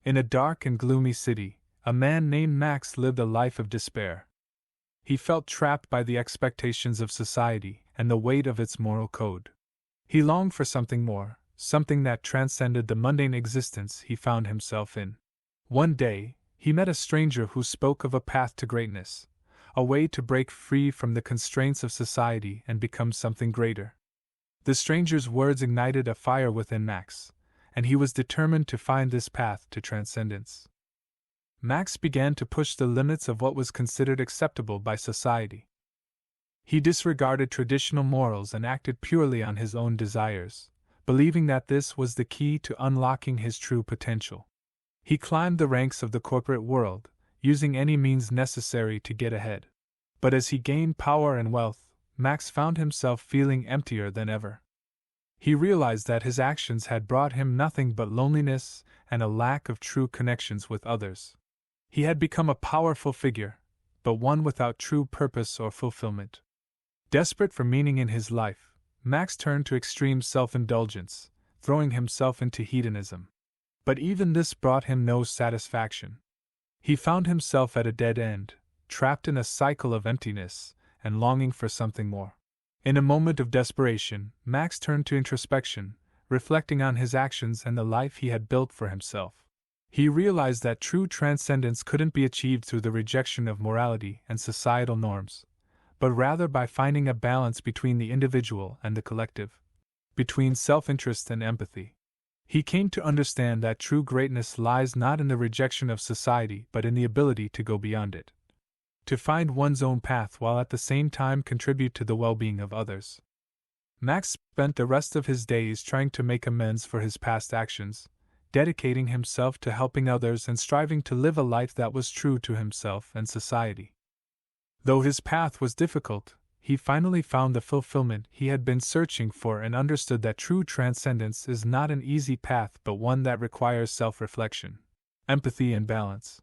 In a dark and gloomy city, a man named Max lived a life of despair. He felt trapped by the expectations of society and the weight of its moral code. He longed for something more, something that transcended the mundane existence he found himself in. One day, he met a stranger who spoke of a path to greatness, a way to break free from the constraints of society and become something greater. The stranger's words ignited a fire within Max, and he was determined to find this path to transcendence. Max began to push the limits of what was considered acceptable by society. He disregarded traditional morals and acted purely on his own desires, believing that this was the key to unlocking his true potential. He climbed the ranks of the corporate world, using any means necessary to get ahead. But as he gained power and wealth, Max found himself feeling emptier than ever. He realized that his actions had brought him nothing but loneliness and a lack of true connections with others. He had become a powerful figure, but one without true purpose or fulfillment. Desperate for meaning in his life, Max turned to extreme self-indulgence, throwing himself into hedonism. But even this brought him no satisfaction. He found himself at a dead end, trapped in a cycle of emptiness and longing for something more. In a moment of desperation, Max turned to introspection, reflecting on his actions and the life he had built for himself. He realized that true transcendence couldn't be achieved through the rejection of morality and societal norms, but rather by finding a balance between the individual and the collective, between self-interest and empathy. He came to understand that true greatness lies not in the rejection of society but in the ability to go beyond it, to find one's own path while at the same time contribute to the well-being of others. Max spent the rest of his days trying to make amends for his past actions, dedicating himself to helping others and striving to live a life that was true to himself and society. Though his path was difficult, he finally found the fulfillment he had been searching for and understood that true transcendence is not an easy path but one that requires self-reflection, empathy and balance.